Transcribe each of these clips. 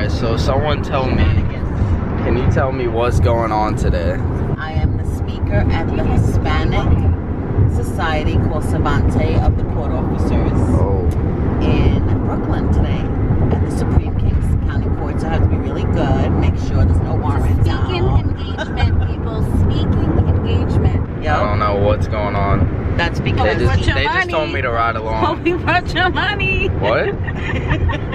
Alright, so someone tell me, can you tell me what's going on today? I am the speaker at the Hispanic Society called Savante of the Court Officers in Brooklyn today at the Supreme Kings County Court. So I have to be really good, make sure there's no warrants. Speaking engagement, people. Speaking engagement. I don't know what's going on. That's because they just told me to ride along. Hope you brought your money. What?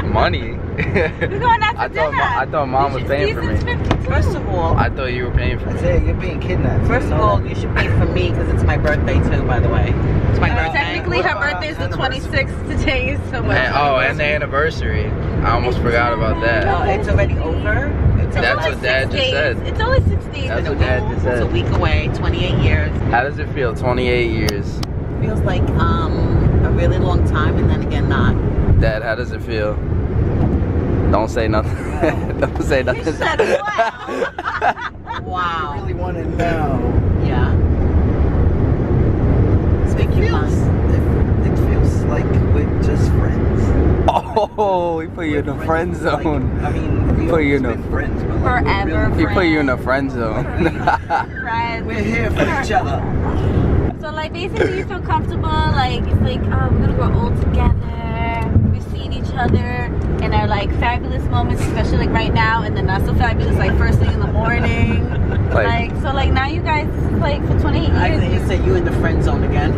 Money? We're going out to dinner. I thought mom was paying for me. First of all, I thought you were paying for me. You're being kidnapped. First of all, you should pay for me because it's my birthday too, by the way. It's my birthday. Technically, her birthday is the 26th today, so much. And the anniversary. I almost forgot about that. Oh, it's already over? That's what Dad just said. It's only 6 days. That's what Dad just said. It's a week away, 28 years. How does it feel? 28 years. Feels like a really long time, and then again not. Dad, how does it feel? Don't say nothing. Don't say nothing. You said wow. Wow. I really want to know. Yeah. Speak your mind. It feels like we're just friends. Oh, he put you in the friend zone. Like, I mean, we put you in always been friends, but like, Forever we're He put you in the friend zone. Friends. We're here for each other. So like basically you feel comfortable, like it's like we're gonna grow old together, we've seen each other in our like fabulous moments, especially like right now, and then not so fabulous like first thing in the morning. So now you guys like for 28 years. I think you said you in the friend zone again.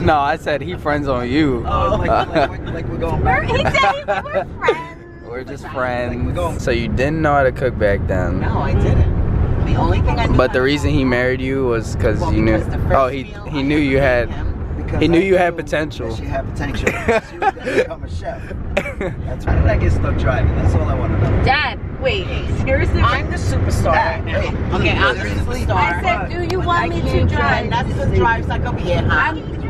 No, I said he friend zone you. Oh, like we're going back. He said we're friends. We're just friends. So you didn't know how to cook back then. No, I didn't. The only thing I knew. But the reason he married you was because you knew. Oh, he knew you had. Because He knew you I had knew potential. that she had potential. She was gonna become a chef. That's why. How did I get stuck driving? That's all I want to know. Dad, wait, seriously? I'm the superstar right now. Hey, Okay, I'm the seriously? superstar. I said, do you want me to drive? That's the drives like a beer,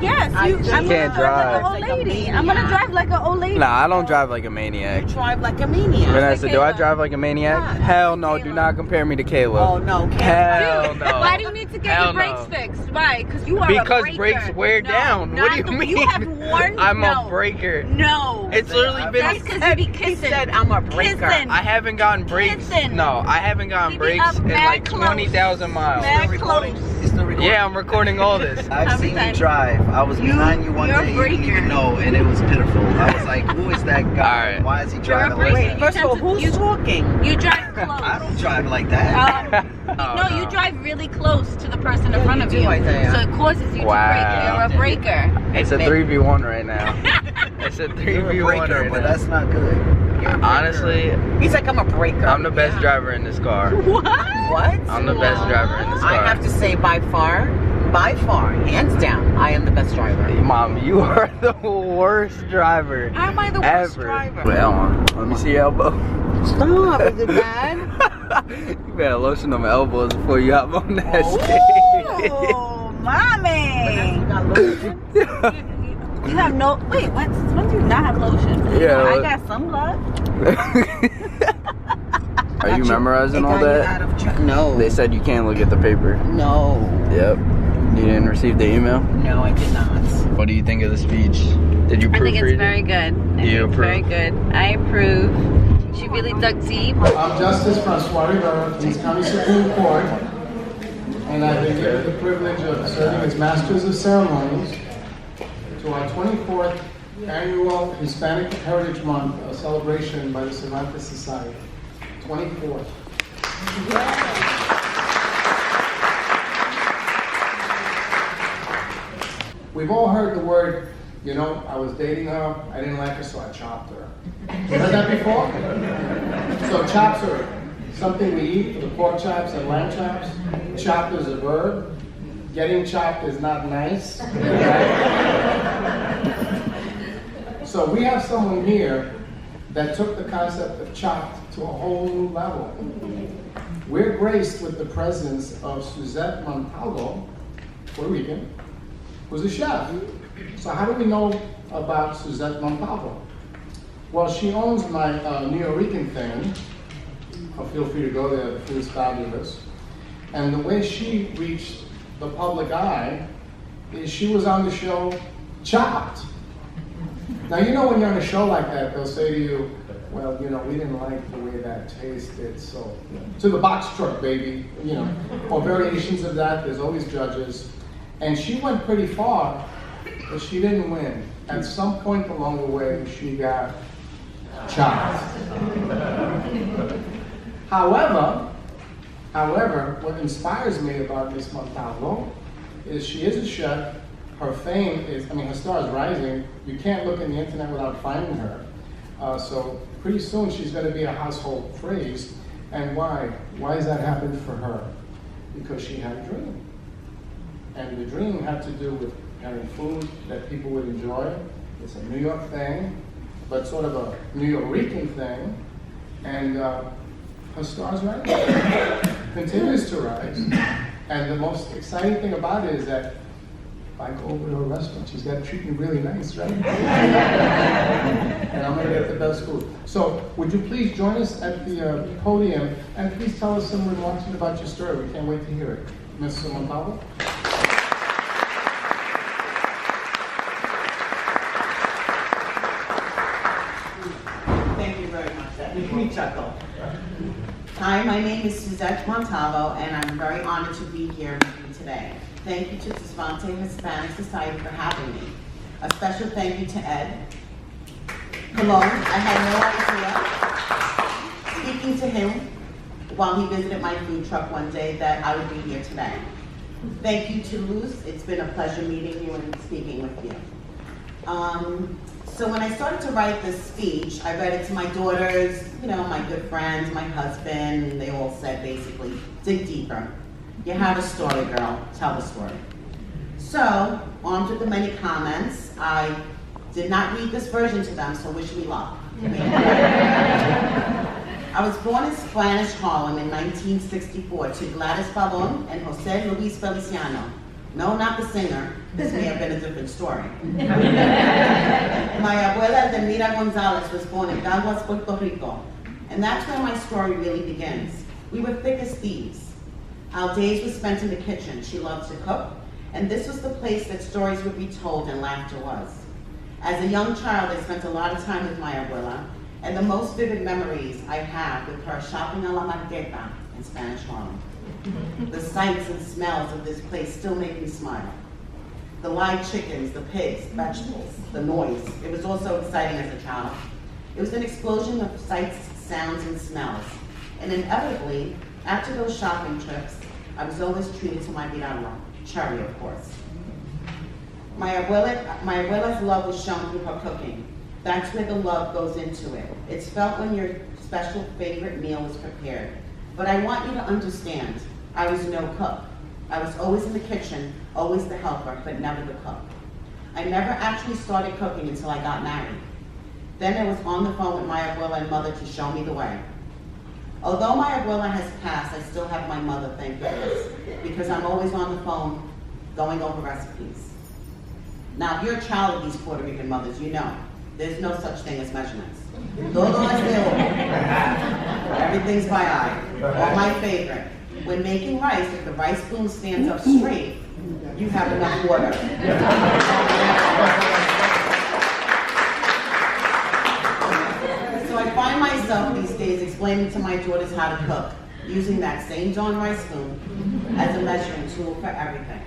Yes, I I'm just gonna can't drive drive. like an old lady. I'm gonna drive like an old lady. Nah, I don't drive like a maniac. You drive like a maniac. Vanessa, do I Kayla. drive like a maniac? Yeah. Hell no, do not compare me to Kayla. Oh no, Hell Dude, no. why do you need to get Hell your brakes no. fixed? Why? Because you are Because a breaker. brakes wear down. What do you mean? You have one. I'm no. a breaker. No. It's literally been. That's because you be He kissing. said I'm a breaker. Kissing. I haven't gotten brakes. Kissing. No, I haven't gotten He be brakes up in mad like close. 20,000 miles. Mad Recording? It's still recording? Yeah, I'm recording all this. I've seen you Time. drive. I was behind you one you're a day. You didn't breaker. even know, and it was pitiful. I was like, "Who is that guy? Alright. Why is he You're a driving breaker. like Wait, that?" first of all, who's talking? You drive close. I don't drive like that. No, you drive really close to the person in front of do, you. Isaiah. So it causes you Wow. to break. You're a breaker. It's a 3v1 right now. It's a You're a 3v1 breaker, right but now. that's not good. Honestly, He's like, I'm a breaker. I'm the best driver in this car. What? What? I'm the best driver in this car. I have to say by far, hands down, I am the best driver. Mom, you are the worst driver How am I the worst ever. driver? Well, let me see your elbow. Stop, is it bad? You better lotion them elbows before you hop on that stage. Oh, mommy. You got lotion? You have no. Wait, when do you not have lotion? Yeah, I look. got sunblock. Are you memorizing all that? No. They said you can't look at the paper. No. Yep. You didn't receive the email? No, I did not. What do you think of the speech? Did you I think proofread it's very good. I think it's very good. I approve. She really dug deep. I'm Justice Francois Rivera from the County Supreme Court, and I've been given the privilege of serving as Masters of Ceremonies to our 24th annual Hispanic Heritage Month celebration by the Cervantes Society. 24th. We've all heard the word, you know, I was dating her, I didn't like her, so I chopped her. You heard that before? So chops are something we eat for the pork chops and lamb chops. Chopped is a verb. Getting chopped is not nice. Right? So we have someone here that took the concept of chopped to a whole new level. We're graced with the presence of Suzette Montalvo, Puerto Rican, who's a chef. So how do we know about Suzette Montalvo? Well, she owns my Nuyorican thing. Feel free to go there, the food's fabulous. And the way she reached the public eye is she was on the show Chopped. Now, you know when you're on a show like that, they'll say to you, well, you know, we didn't like the way that tasted, so to the box truck, baby, you know, or variations of that. There's always judges. And she went pretty far, but she didn't win. At some point along the way, she got chopped. However, what inspires me about Miss Montalvo is she is a chef. Her fame is, I mean, her star is rising. You can't look in the internet without finding her. So pretty soon she's going to be a household phrase. And why? Why has that happened for her? Because she had a dream. And the dream had to do with having food that people would enjoy. It's a New York thing, but sort of a New York thing. And her star's rising, continues to rise. And the most exciting thing about it is that if I go over to her restaurant, she's got to treat me really nice, right? And I'm going to get the best food. So would you please join us at the podium, and please tell us some remarks about your story. We can't wait to hear it. Ms. Montalvo? Thank you very much. That made me chuckle. Hi, my name is Suzette Montalvo, and I'm very honored to be here with you today. Thank you to Desvante Hispanic Society for having me. A special thank you to Ed Colon. I had no idea, speaking to him while he visited my food truck one day, that I would be here today. Thank you to Luz. It's been a pleasure meeting you and speaking with you. So when I started to write this speech, I read it to my daughters, you know, my good friends, my husband, and they all said basically, dig deeper. You have a story, girl, tell the story. So, armed with the many comments, I did not read this version to them, so wish me luck. I was born in Spanish Harlem in 1964 to Gladys Pavon and Jose Luis Feliciano. No, not the singer. This may have been a different story. My abuela Demira Gonzalez was born in Caguas, Puerto Rico. And that's where my story really begins. We were thick as thieves. Our days were spent in the kitchen. She loved to cook, and this was the place that stories would be told and laughter was. As a young child, I spent a lot of time with my abuela, and the most vivid memories I have with her shopping a la Marqueta in Spanish Harlem. The sights and smells of this place still make me smile. The live chickens, the pigs, vegetables, the noise. It was also exciting as a child. It was an explosion of sights, sounds, and smells. And inevitably, after those shopping trips, I was always treated to my biragua, cherry, of course. My abuela's love was shown through her cooking. That's where the love goes into it. It's felt when your special favorite meal is prepared. But I want you to understand, I was no cook. I was always in the kitchen, always the helper, but never the cook. I never actually started cooking until I got married. Then I was on the phone with my abuela and mother to show me the way. Although my abuela has passed, I still have my mother, thank goodness, because I'm always on the phone going over recipes. Now, if you're a child of these Puerto Rican mothers, you know, there's no such thing as measurements. Todo es de ojo. Everything's by eye. Or my favorite, when making rice, if the rice spoon stands up straight, you have enough water. So I find myself these days explaining to my daughters how to cook, using that same darn rice spoon as a measuring tool for everything.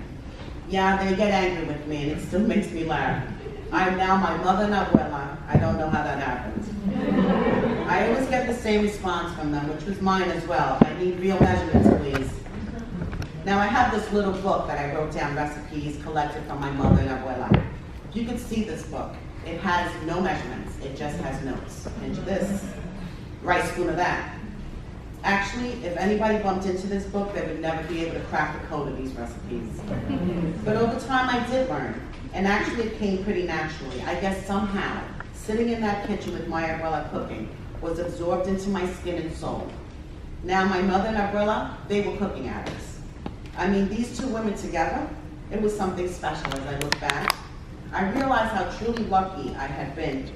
Yeah, they get angry with me, and it still makes me laugh. I am now my mother and abuela. I don't know how that happened. I always get the same response from them, which was mine as well. I need real measurements, please. Now I have this little book that I wrote down recipes collected from my mother and abuela. You can see this book. It has no measurements. It just has notes. Inch of this, rice spoon of that. Actually, if anybody bumped into this book, they would never be able to crack the code of these recipes. But over time, I did learn. And actually, it came pretty naturally. I guess somehow, sitting in that kitchen with my abuela cooking was absorbed into my skin and soul. Now, my mother and abuela, they were cooking addicts. I mean, these two women together, it was something special as I look back. I realized how truly lucky I had been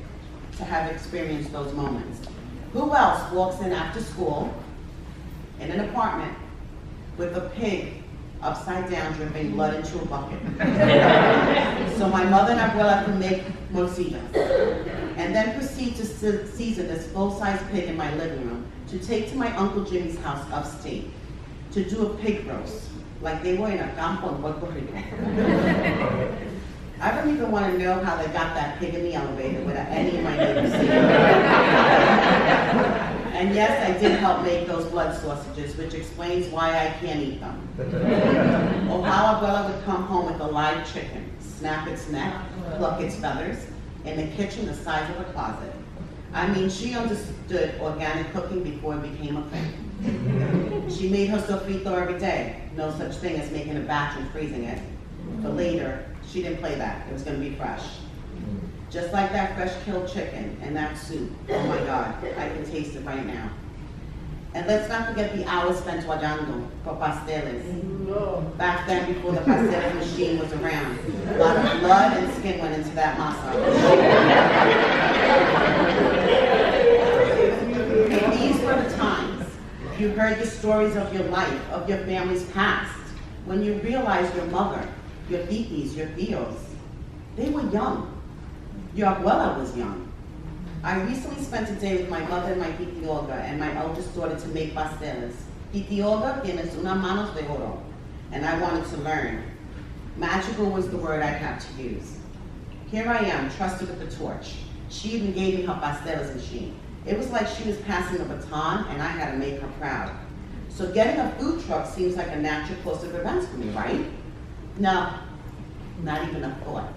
to have experienced those moments. Who else walks in after school, in an apartment, with a pig upside down dripping blood into a bucket? So my mother and abuela could make morcillas. And then proceed to season this full-size pig in my living room to take to my Uncle Jimmy's house upstate to do a pig roast, like they were in a campo in Puerto Rico. I don't even want to know how they got that pig in the elevator without any of my neighbors seeing it. And yes, I did help make those blood sausages, which explains why I can't eat them. Or how Abuela would come home with a live chicken, snap its neck, pluck its feathers, in the kitchen the size of a closet. I mean, she understood organic cooking before it became a thing. She made her sofrito every day. No such thing as making a batch and freezing it. For later, she didn't play that. It was going to be fresh. Just like that fresh killed chicken and that soup. Oh my God, I can taste it right now. And let's not forget the hours spent guardando for pasteles. Back then, before the pasteles machine was around, a lot of blood and skin went into that masa. And these were the times you heard the stories of your life, of your family's past, when you realized your mother, your titis, your tios, they were young. Your abuela was young. I recently spent a day with my mother and my titi Olga and my eldest daughter to make pasteles. Titi Olga tienes unas manos de oro, and I wanted to learn. Magical was the word I had to use. Here I am, trusted with the torch. She even gave me her pasteles machine. It was like she was passing a baton and I had to make her proud. So getting a food truck seems like a natural course of events for me, right? No, not even a thought.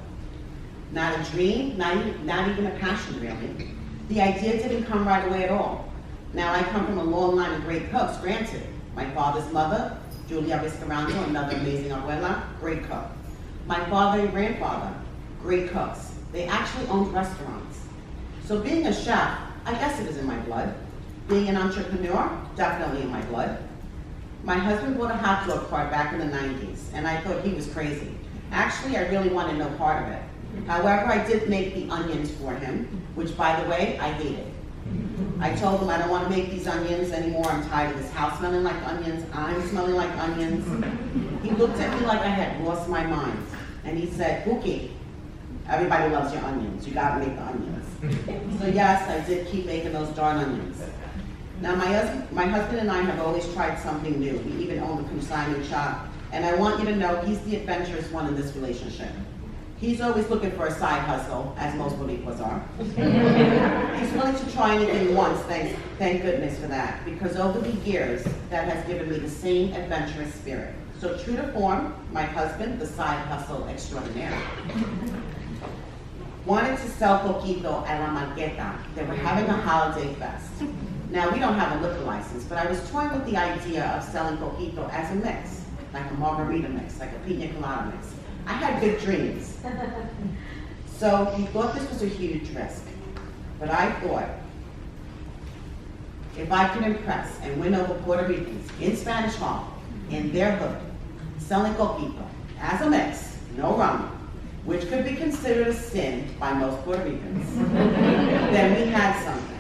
Not a dream, not even a passion, really. The idea didn't come right away at all. Now I come from a long line of great cooks, granted. My father's mother, Julia Viscarando, another amazing abuela, great cook. My father and grandfather, great cooks. They actually owned restaurants. So being a chef, I guess it is in my blood. Being an entrepreneur, definitely in my blood. My husband bought a hot dog cart back in the 90s, and I thought he was crazy. Actually, I really wanted no part of it. However, I did make the onions for him, which, by the way, I hated. I told him I don't want to make these onions anymore. I'm tired of this house smelling like onions. I'm smelling like onions. He looked at me like I had lost my mind. And he said, Buki, everybody loves your onions. You got to make the onions. So yes, I did keep making those darn onions. Now, my husband and I have always tried something new. We even own a consignment shop. And I want you to know he's the adventurous one in this relationship. He's always looking for a side hustle, as most Boricuas are. He's willing to try anything once, thank goodness for that, because over the years, that has given me the same adventurous spirit. So true to form, my husband, the side hustle extraordinaire, wanted to sell coquito a la marqueta. They were having a holiday fest. Now, we don't have a liquor license, but I was toying with the idea of selling coquito as a mix, like a margarita mix, like a pina colada mix. I had big dreams. So he thought this was a huge risk. But I thought, if I could impress and win over Puerto Ricans in Spanish Harlem, in their hood, selling coquito as a mix, no rum, which could be considered a sin by most Puerto Ricans, then we had something.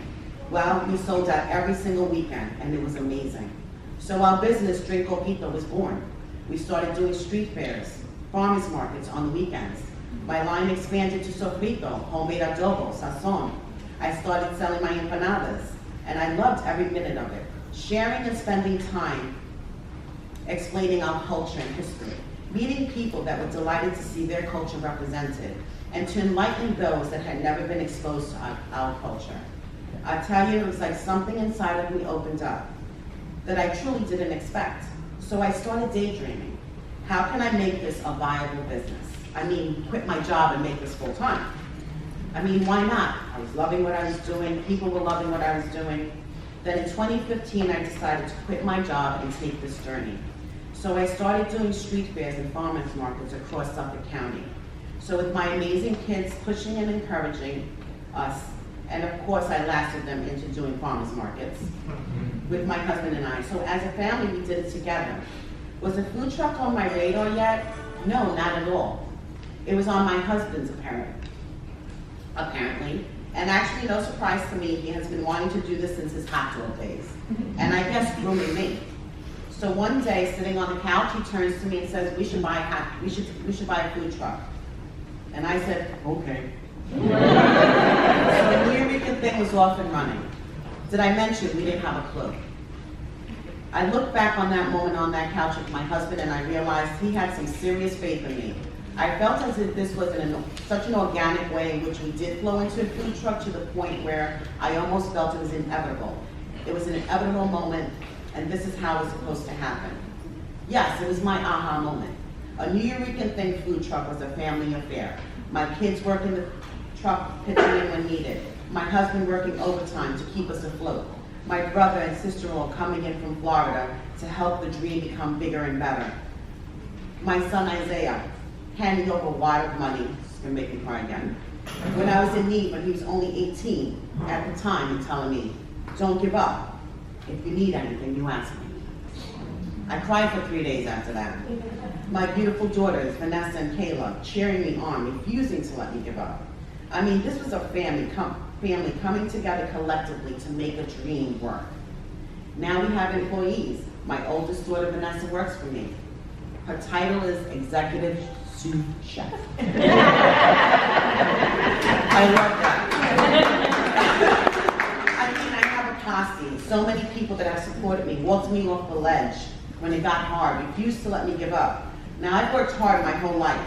Well, we sold out every single weekend, and it was amazing. So our business, Drink Coquito, was born. We started doing street fairs, farmers markets on the weekends. My line expanded to sofrito, homemade adobo, sazon. I started selling my empanadas, and I loved every minute of it. Sharing and spending time explaining our culture and history, meeting people that were delighted to see their culture represented, and to enlighten those that had never been exposed to our culture. I tell you, it was like something inside of me opened up that I truly didn't expect. So I started daydreaming. How can I make this a viable business? I mean, quit my job and make this full time. I mean, why not? I was loving what I was doing. People were loving what I was doing. Then in 2015, I decided to quit my job and take this journey. So I started doing street fairs and farmers markets across Suffolk County. So with my amazing kids pushing and encouraging us, and of course I lasted them into doing farmers markets with my husband and I. So as a family, we did it together. Was a food truck on my radar yet? No, not at all. It was on my husband's apparently. And actually, no surprise to me, he has been wanting to do this since his hot dog days. And I guess grooming me. So one day, sitting on the couch, he turns to me and says, we should buy a food truck. And I said, okay. So everything was off and running. Did I mention we didn't have a clue? I look back on that moment on that couch with my husband and I realized he had some serious faith in me. I felt as if this was in such an organic way in which we did flow into a food truck to the point where I almost felt it was inevitable. It was an inevitable moment, and this is how it was supposed to happen. Yes, it was my aha moment. A Nuyorican Think food truck was a family affair. My kids worked in the truck, pitching in when needed. My husband working overtime to keep us afloat. My brother and sister-in-law coming in from Florida to help the dream become bigger and better. My son Isaiah handing over a wad of money, it's gonna make me cry again, when I was in need when he was only 18 at the time and telling me, don't give up. If you need anything, you ask me. I cried for 3 days after that. My beautiful daughters, Vanessa and Kayla, cheering me on, refusing to let me give up. I mean, this was a family coming together collectively to make a dream work. Now we have employees. My oldest daughter, Vanessa, works for me. Her title is Executive Sous Chef. I love that. I mean, I have a posse. So many people that have supported me, walked me off the ledge when it got hard, refused to let me give up. Now, I've worked hard my whole life,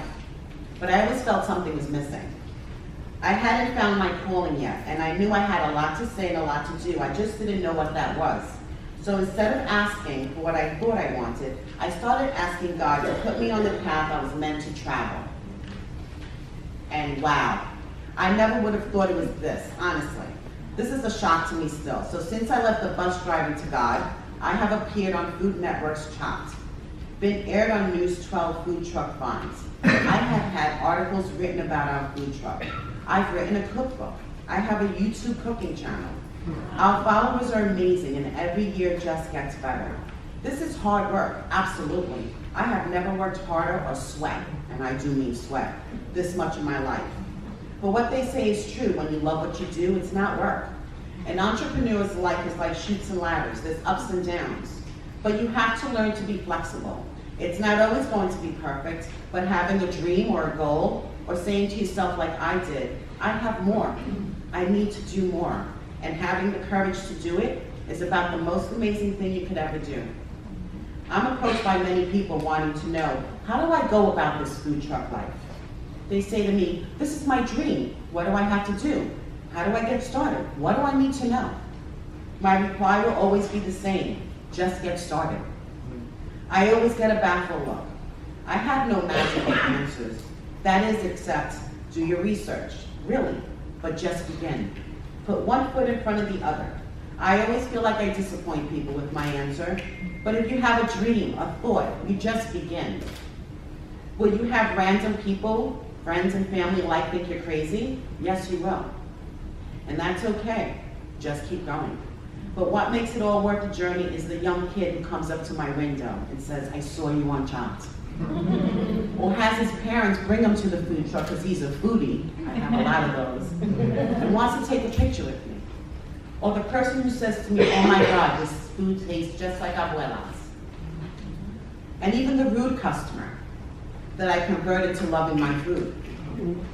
but I always felt something was missing. I hadn't found my calling yet, and I knew I had a lot to say and a lot to do. I just didn't know what that was. So instead of asking for what I thought I wanted, I started asking God to put me on the path I was meant to travel. And wow, I never would have thought it was this, honestly. This is a shock to me still. So since I left the bus driving to God, I have appeared on Food Network's Chopped, been aired on News 12 food truck finds. I have had articles written about our food truck. I've written a cookbook. I have a YouTube cooking channel. Our followers are amazing and every year just gets better. This is hard work, absolutely. I have never worked harder or sweat, and I do mean sweat, this much in my life. But what they say is true. When you love what you do, it's not work. An entrepreneur's life is like chutes and ladders. There's ups and downs. But you have to learn to be flexible. It's not always going to be perfect, but having a dream or a goal, or saying to yourself like I did, I have more. I need to do more. And having the courage to do it is about the most amazing thing you could ever do. I'm approached by many people wanting to know, how do I go about this food truck life? They say to me, this is my dream. What do I have to do? How do I get started? What do I need to know? My reply will always be the same, just get started. I always get a baffled look. I have no magical answers. That is, except do your research, really, but just begin. Put one foot in front of the other. I always feel like I disappoint people with my answer, but if you have a dream, a thought, you just begin. Will you have random people, friends and family think you're crazy? Yes, you will. And that's okay, just keep going. But what makes it all worth the journey is the young kid who comes up to my window and says, I saw you on Chopped. Or has his parents bring him to the food truck because he's a foodie, I have a lot of those, and wants to take a picture with me. Or the person who says to me, oh my God, this food tastes just like abuela's. And even the rude customer that I converted to loving my food.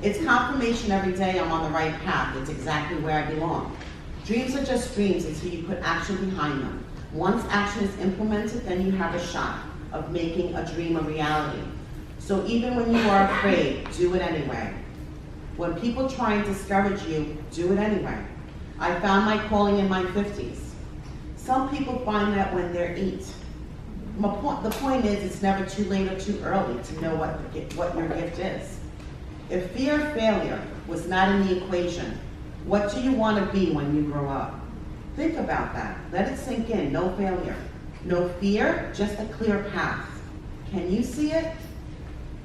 It's confirmation every day I'm on the right path. It's exactly where I belong. Dreams are just dreams until you put action behind them. Once action is implemented, then you have a shot of making a dream a reality. So even when you are afraid, do it anyway. When people try and discourage you, do it anyway. I found my calling in my 50s. Some people find that when they're 8. The point is, it's never too late or too early to know what your gift is. If fear of failure was not in the equation, what do you want to be when you grow up? Think about that. Let it sink in. No failure. No fear, just a clear path. Can you see it?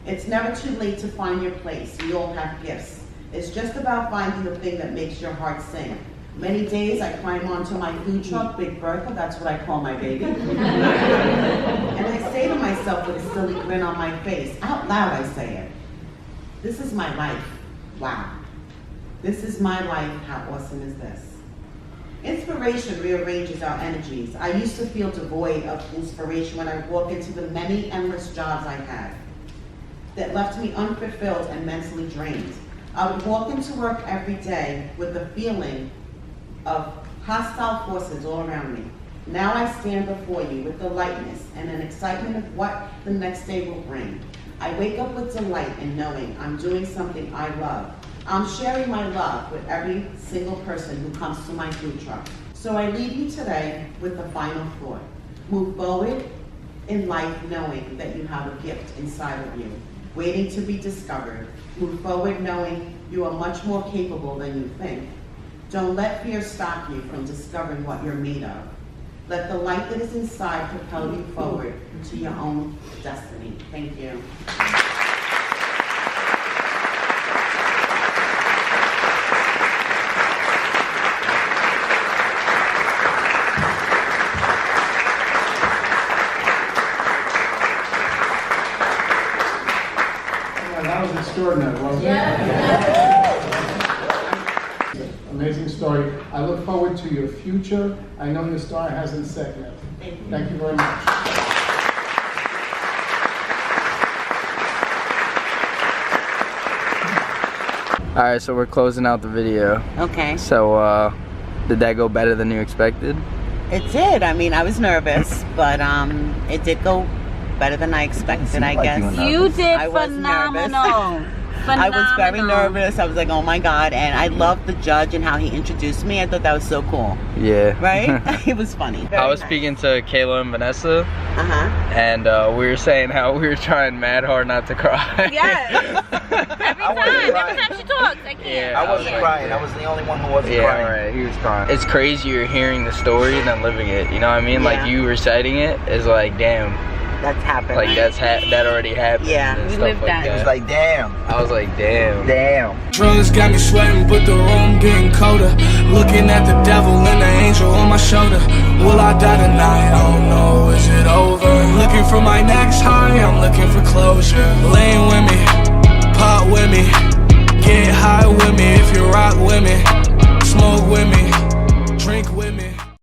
It's never too late to find your place. We all have gifts. It's just about finding the thing that makes your heart sing. Many days I climb onto my food truck, Big Bertha, that's what I call my baby. And I say to myself with a silly grin on my face, out loud I say it, this is my life. Wow. This is my life. How awesome is this? Inspiration rearranges our energies. I used to feel devoid of inspiration when I walked into the many endless jobs I had that left me unfulfilled and mentally drained. I would walk into work every day with the feeling of hostile forces all around me. Now I stand before you with the lightness and an excitement of what the next day will bring. I wake up with delight in knowing I'm doing something I love. I'm sharing my love with every single person who comes to my food truck. So I leave you today with the final thought. Move forward in life knowing that you have a gift inside of you, waiting to be discovered. Move forward knowing you are much more capable than you think. Don't let fear stop you from discovering what you're made of. Let the light that is inside propel you forward to your own destiny. Thank you. That was extraordinary, wasn't it? Amazing story. I look forward to your future. I know your star hasn't set yet. Thank you very much. All right, so we're closing out the video. Okay. So, did that go better than you expected? It did. I mean, I was nervous, but it did go better than I expected, I guess. You did I was phenomenal. I was very nervous. I was like, oh my God. And I loved the judge and how he introduced me. I thought that was so cool. Yeah. Right? It was funny. I was speaking to Kayla and Vanessa, and we were saying how we were trying mad hard not to cry. Yes. Every time she talks, I can't. Yeah, I wasn't crying. I was the only one who wasn't Yeah, crying. right. He was crying. It's crazy you're hearing the story than living it. You know what I mean? Yeah. Like you reciting it is like, damn. That's happened. Like that already happened. Yeah, and we stuff lived like that. It was like, damn. I was like, damn. Damn. Drugs got me sweating, but the room getting colder. Looking at the devil and the angel on my shoulder. Will I die tonight? I don't know, is it over? Looking for my next high, I'm looking for closure. Laying with me,